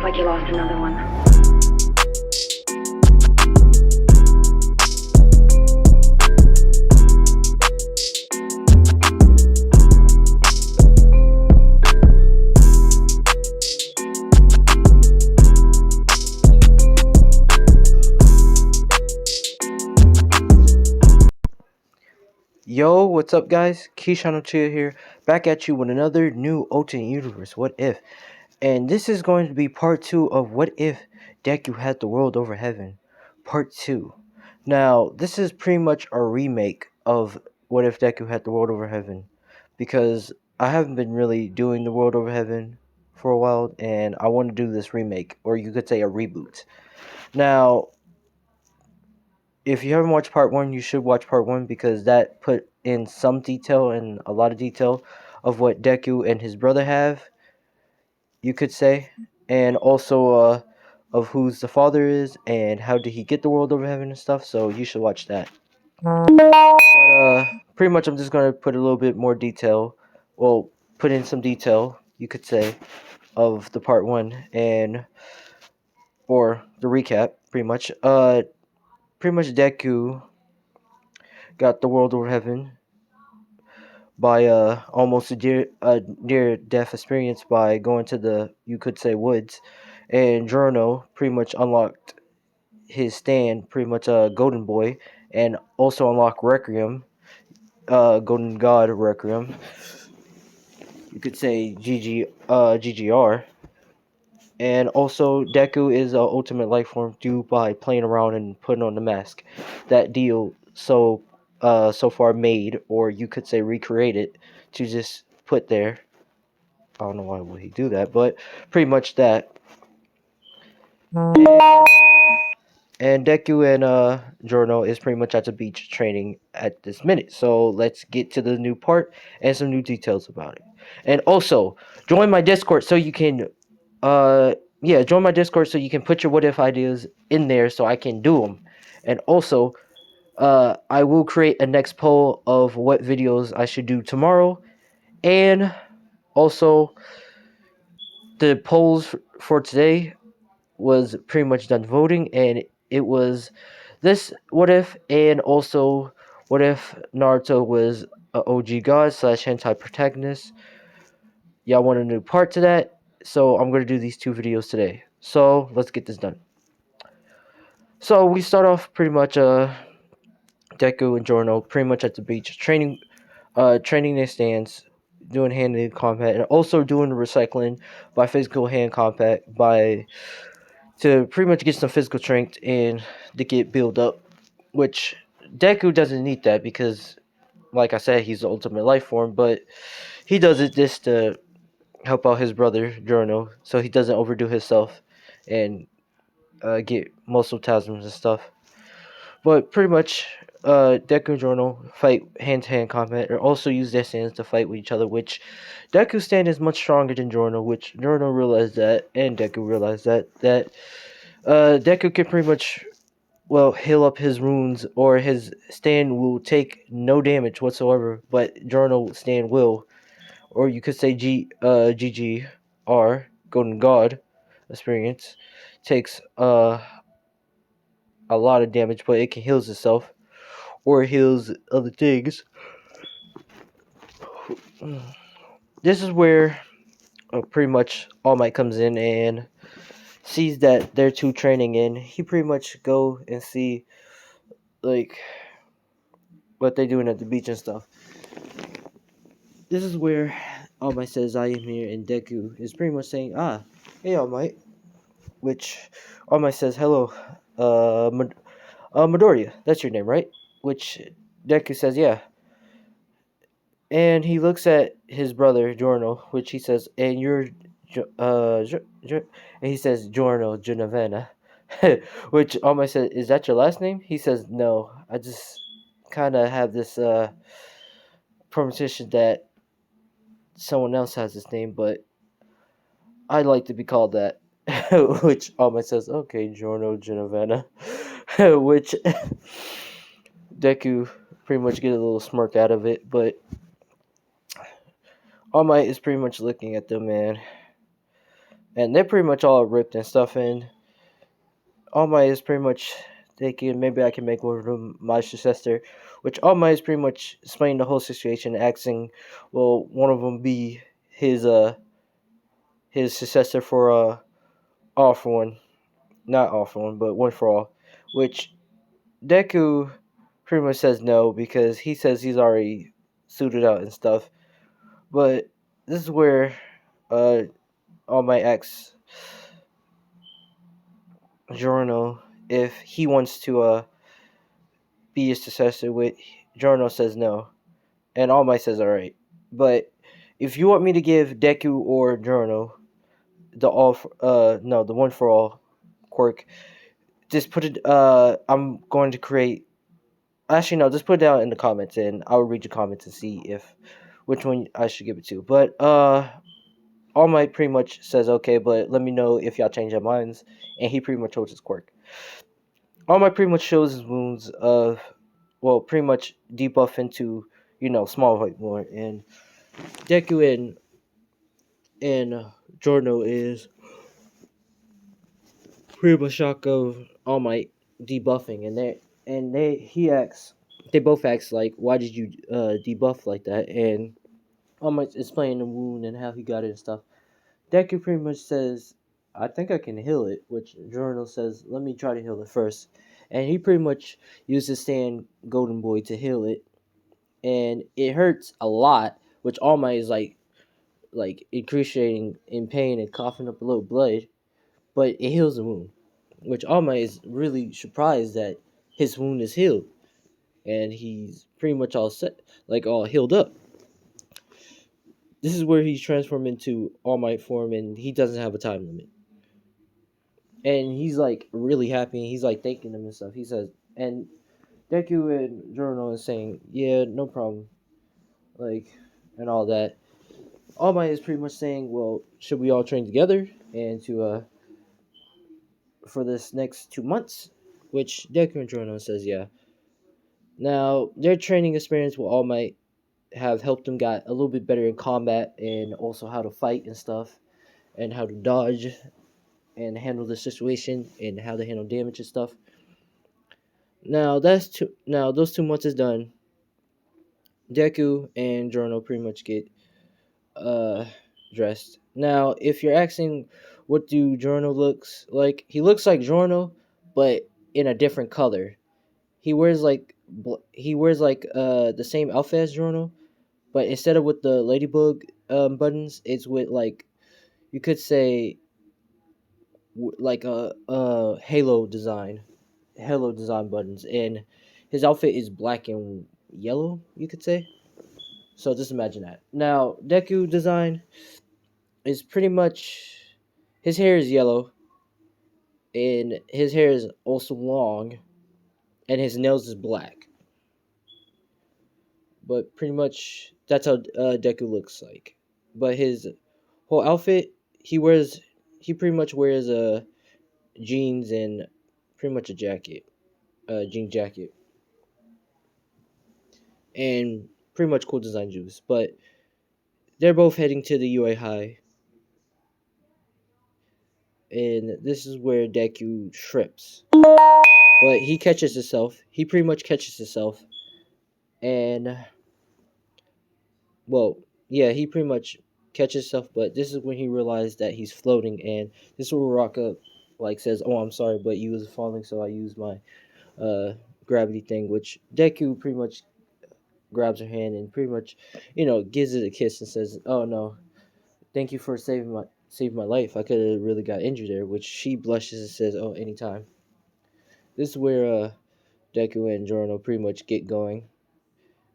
like you lost another one. Yo, what's up, guys? Keyshawn Chia here, back at you with another new alternate universe. What if? And this is going to be part 2 of What If Deku Had the World Over Heaven, part 2. Now, this is pretty much a remake of What If Deku Had the World Over Heaven, because I haven't been really doing the World Over Heaven for a while, and I want to do this remake, or you could say a reboot. Now, if you haven't watched part 1, you should watch part 1 because that put in some detail and a lot of detail of what Deku and his brother have, you could say, and also of who's the father is and how did he get the world over heaven and stuff. So you should watch that. But pretty much I'm just going to put a little bit more detail, well, put in some detail, you could say, of the part 1 and or the recap pretty much. Pretty much Deku got the world over heaven by almost a near death experience by going to the, you could say, woods, and Giorno pretty much unlocked his stand, pretty much a golden boy, and also unlocked Requiem, golden god Requiem, you could say GGR. And also Deku is a ultimate life form due by playing around and putting on the mask. That deal so far made, or you could say recreated, to just put there. I don't know why would he do that, but pretty much that. And Deku and Giorno is pretty much at the beach training at this minute. So let's get to the new part and some new details about it. And also join my Discord so you can join my Discord so you can put your what if ideas in there so I can do them. And also I will create a next poll of what videos I should do tomorrow, and also the polls for today was pretty much done voting, and it was this what if, and also what if Naruto was a OG god slash hentai protagonist. Y'all want a new part to that, so I'm going to do these two videos today. So let's get this done. So we start off pretty much Deku and Giorno pretty much at the beach training their stands, doing hand-to-hand combat, and also doing recycling by physical hand combat by to pretty much get some physical strength and to get build up, which Deku doesn't need that because, like I said, he's the ultimate life form, but he does it just to help out his brother Giorno so he doesn't overdo himself and get muscle spasms and stuff. But pretty much, Deku and Giorno fight hand-to-hand combat, or also use their stands to fight with each other, which Deku's stand is much stronger than Giorno, which Giorno realized that, and Deku realized that Deku can pretty much, well, heal up his wounds, or his stand will take no damage whatsoever, but Giorno's stand will, or you could say GGR, Golden God experience, takes a lot of damage, but it can heal itself, or heals other things. This is where pretty much All Might comes in and sees that they're two training in. He pretty much go and see like what they're doing at the beach and stuff. This is where All Might says, "I am here," and Deku is pretty much saying, "Ah, hey All Might," which All Might says, "Hello, Midoriya, that's your name, right?" Which Deku says, "Yeah." And he looks at his brother Giorno, which he says, "And you're, and he says Giorno Genevana," which All Might says, "Is that your last name?" He says, "No, I just kind of have this premonition that someone else has this name, but I'd like to be called that." Which All Might says, "Okay, Giorno Genevana," which Deku pretty much get a little smirk out of it, but All Might is pretty much looking at them, and and they're pretty much all ripped and stuff. And All Might is pretty much thinking maybe I can make one of them my successor, which All Might is pretty much explaining the whole situation, asking, will one of them be his his successor for all for one, not all for one, but one for all, which Deku pretty much says no because he says he's already suited out and stuff. But this is where uh All Might asks Giorno if he wants to be his successor. With Giorno says no, and All Might says alright. But if you want me to give Deku or Giorno the no, the one for all quirk, just put it. I'm going to create. Actually, no, just put it down in the comments, and I'll read your comments and see if which one I should give it to. But All Might pretty much says okay, but let me know if y'all change your minds. And he pretty much shows his quirk. All Might pretty much shows his wounds of, well, pretty much debuff into, small white more. And Deku and Giorno is pretty much shocked of All Might debuffing, and they both acts like, why did you debuff like that? And All Might explaining the wound and how he got it and stuff. Deku pretty much says, I think I can heal it, which Journal says, let me try to heal it first. And he pretty much uses Stan Golden Boy to heal it. And it hurts a lot, which All Might is like excruciating in pain and coughing up a little blood, but it heals the wound. Which All Might is really surprised that his wound is healed. And he's pretty much all set, like all healed up. This is where he's transformed into All Might form, and he doesn't have a time limit. And he's like really happy. And he's like thanking them and stuff. He says, and Deku and Journal is saying, yeah, no problem, like, and all that. All Might is pretty much saying, well, should we all train together and to for this next 2 months? Which Deku and Journal says, yeah. Now their training experience will All Might have helped them get a little bit better in combat and also how to fight and stuff and how to dodge and handle the situation and how to handle damage and stuff. Now now those 2 months is done. Deku and Giorno pretty much get uh dressed. Now, if you're asking what do Giorno looks like, he looks like Giorno, but in a different color. He wears like the same outfit as Giorno, but instead of with the ladybug buttons, it's with like you could say like a halo design buttons, and his outfit is black and yellow. You could say. So just imagine that. Now Deku design is pretty much his hair is yellow, and his hair is also long, and his nails is black. But pretty much that's how Deku looks like. But his whole outfit, he wears, he pretty much wears jeans and pretty much a jacket, jean jacket, and pretty much cool design shoes. But they're both heading to the UA High, and this is where Deku trips. But he catches himself. He pretty much catches himself, and well, yeah, he pretty much catches himself. But this is when he realized that he's floating, and this is where Rocka like says, "Oh, I'm sorry, but you was falling, so I used my gravity thing." Which Deku pretty much grabs her hand and pretty much, gives it a kiss and says, "Oh no, thank you for saving my life. I could have really got injured there." Which she blushes and says, "Oh, anytime." This is where Deku and Giorno pretty much get going.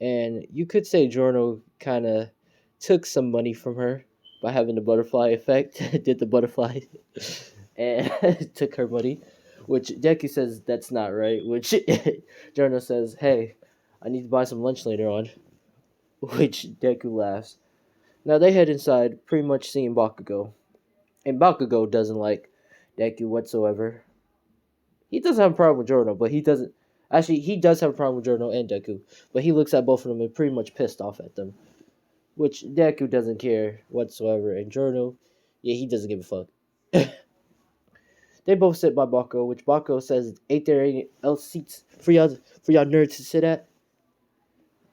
And you could say Giorno kind of took some money from her by having the butterfly effect, did the butterfly, and took her money. Which Deku says that's not right. Which Giorno says, hey, I need to buy some lunch later on. Which Deku laughs. Now they head inside, pretty much seeing Bakugo. And Bakugo doesn't like Deku whatsoever. He doesn't have a problem with Giorno, but he doesn't. Actually, he does have a problem with Giorno and Deku, but he looks at both of them and pretty much pissed off at them. Which Deku doesn't care whatsoever, and Giorno, yeah, he doesn't give a fuck. They both sit by Bako, which Bako says ain't there any else seats for y'all nerds to sit at.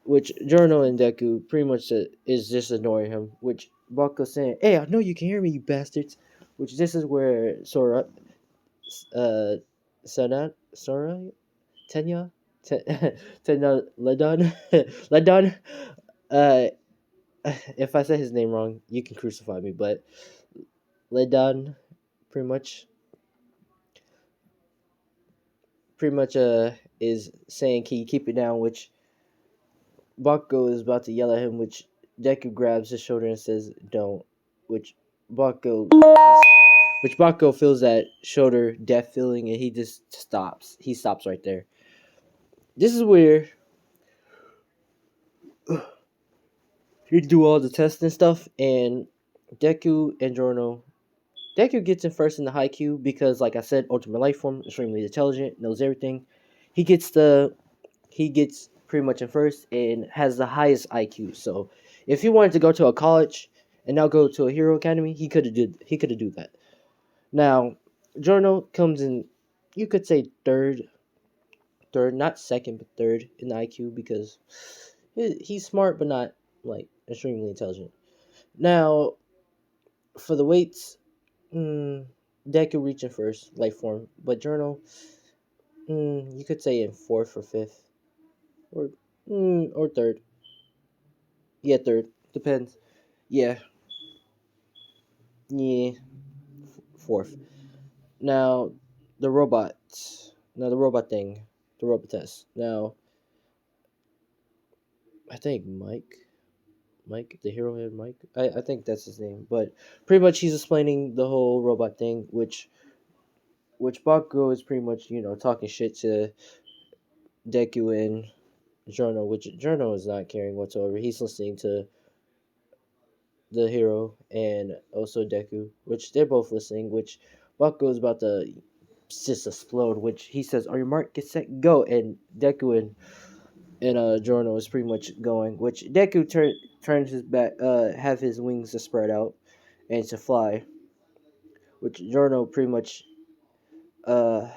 Which Journal and Deku pretty much is just ignoring him. Which Bako saying, "Hey, I know you can hear me, you bastards." Which this is where Sora, uh, Sora, Tenya, Tenya Ledon, Ledon. Uh, if I say his name wrong, you can crucify me. But Ledon, pretty much, is saying, "Can you keep it down?" Which Bakugo is about to yell at him, which Deku grabs his shoulder and says, "Don't." Which Bakugo, which Bakugo feels that shoulder death feeling, and he just stops. He stops right there. This is where you do all the tests and stuff, and Deku and Giorno. Deku gets in first in the Haikyuu because, like I said, Ultimate Life Form, extremely intelligent, knows everything. He gets pretty much in first and has the highest IQ. So if he wanted to go to a college and now go to a hero academy, he could have do that. Now, Giorno comes in, you could say third, not second, but third in the IQ because he's smart but not like extremely intelligent. Now, for the weights, Deku reaching first, life form, but Giorno, you could say in fourth or fifth, or or third. Yeah, third depends. Yeah, yeah, fourth. Now, the robot. Now the robot thing, the robot test. Now, I think Mike, the hero head Mike. I think that's his name. But pretty much he's explaining the whole robot thing, which Bakugo is pretty much talking shit to Deku and Jono, which Jono is not caring whatsoever. He's listening to the hero and also Deku, which they're both listening. Which Bakugo is about to just explode. Which he says, "Are your mark? Get set, go!" And Deku and Giorno is pretty much going, which Deku turns his back, have his wings to spread out and to fly, which Giorno pretty much uh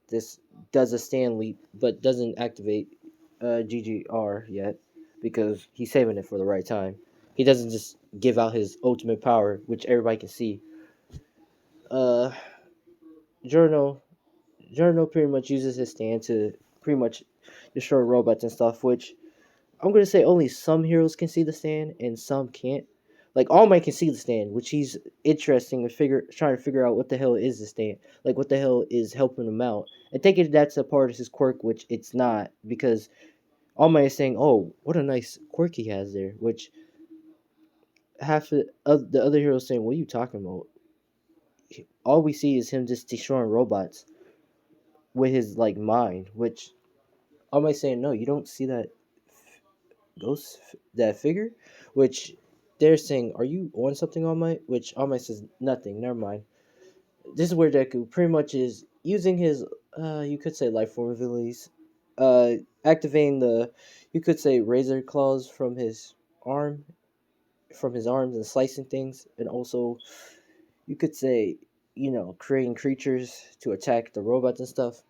this does a stand leap but doesn't activate GGR yet because he's saving it for the right time. He doesn't just give out his ultimate power, which everybody can see. Uh, Giorno Giorno pretty much uses his stand to pretty much destroy robots and stuff, which I'm gonna say only some heroes can see the stand and some can't. Like All Might can see the stand, which he's interesting and trying to figure out what the hell is the stand, like what the hell is helping him out. And thinking that's a part of his quirk, which it's not, because All Might is saying, "Oh, what a nice quirk he has there," which half of the other heroes saying, "What are you talking about? All we see is him just destroying robots with his like mind." Which All Might saying, "No, you don't see that ghost that figure," which they're saying, "Are you on something, All Might?" Which All Might says, "Nothing. Never mind." This is where Deku pretty much is using his, you could say, life form abilities, activating the, you could say, razor claws arm, from his arms and slicing things, and also you could say, creating creatures to attack the robots and stuff.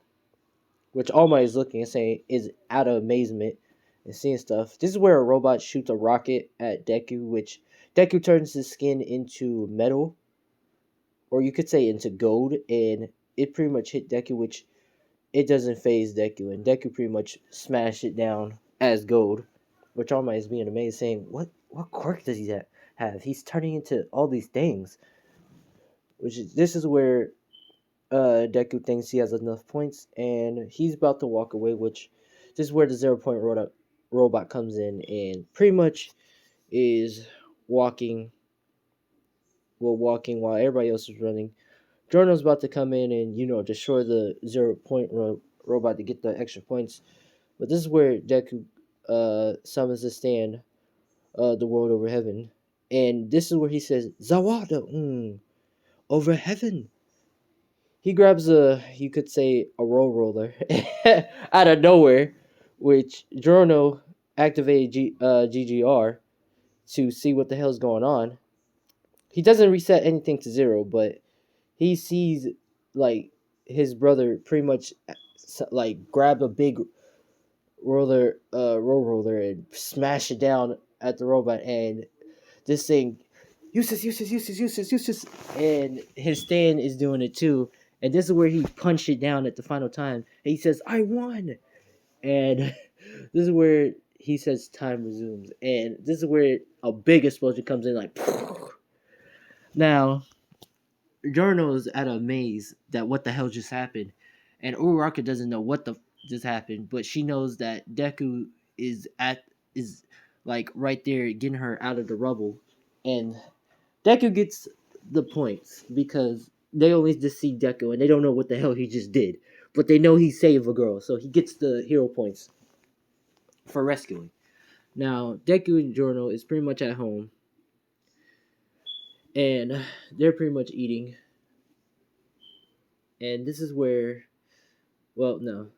Which All Might is looking and saying is out of amazement and seeing stuff. This is where a robot shoots a rocket at Deku, which Deku turns his skin into metal, or you could say into gold, and it pretty much hit Deku, which it doesn't phase Deku, and Deku pretty much smashed it down as gold, which All Might is being amazed, saying, "What quirk does he have? He's turning into all these things." This is where Deku thinks he has enough points, and he's about to walk away. Which this is where the 0 point robot comes in, and pretty much is walking, walking while everybody else is running. Jorno's about to come in and destroy the 0 point robot to get the extra points. But this is where Deku summons the stand, the world over heaven, and this is where he says, "Zawada, over heaven." He grabs you could say, a roll roller out of nowhere, which Giorno activated GGR to see what the hell's going on. He doesn't reset anything to zero, but he sees like his brother pretty much like grab a big roller and smash it down at the robot, and this thing, useless, and his stand is doing it too. And this is where he punched it down at the final time. And he says, "I won," and this is where he says, "Time resumes," and this is where a big explosion comes in, like. Now, Giorno is at a maze that what the hell just happened, and Uraraka doesn't know what the just happened, but she knows that Deku is like right there getting her out of the rubble, and Deku gets the points because they only just see Deku and they don't know what the hell he just did, but they know he saved a girl, so he gets the hero points for rescuing. Now Deku and Giorno is pretty much at home, and they're pretty much eating, and this is where, well, no,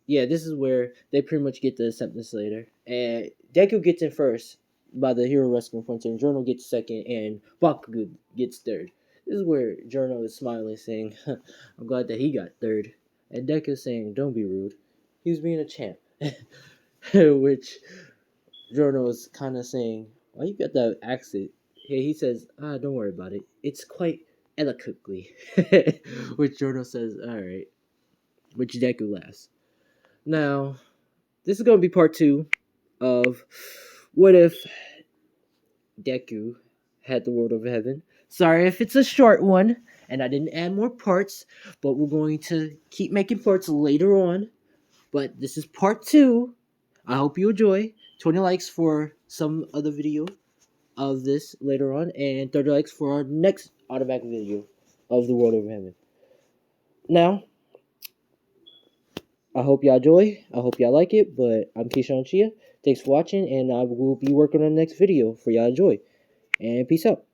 yeah, this is where they pretty much get the acceptance later. And Deku gets in first by the hero rescue points, and Journal gets second, and Bakugo gets third. This is where Journal is smiling, saying, "I'm glad that he got third." And Deku is saying, "Don't be rude. He was being a champ." Which Journal is kind of saying, "Why you got that accent?" Hey, he says, "Don't worry about it. It's quite eloquently." Which Journal says, "All right." Which Deku laughs. Now, this is going to be part 2 of what if Deku had the world of heaven. Sorry if it's a short one and I didn't add more parts, but we're going to keep making parts later on. But this is part 2. I hope you enjoy. 20 likes for some other video of this later on, and 30 likes for our next automatic video of the world of heaven. Now, I hope y'all enjoy. I hope y'all like it. But I'm Keishawn Chia. Thanks for watching, and I will be working on the next video for y'all enjoy. And peace out.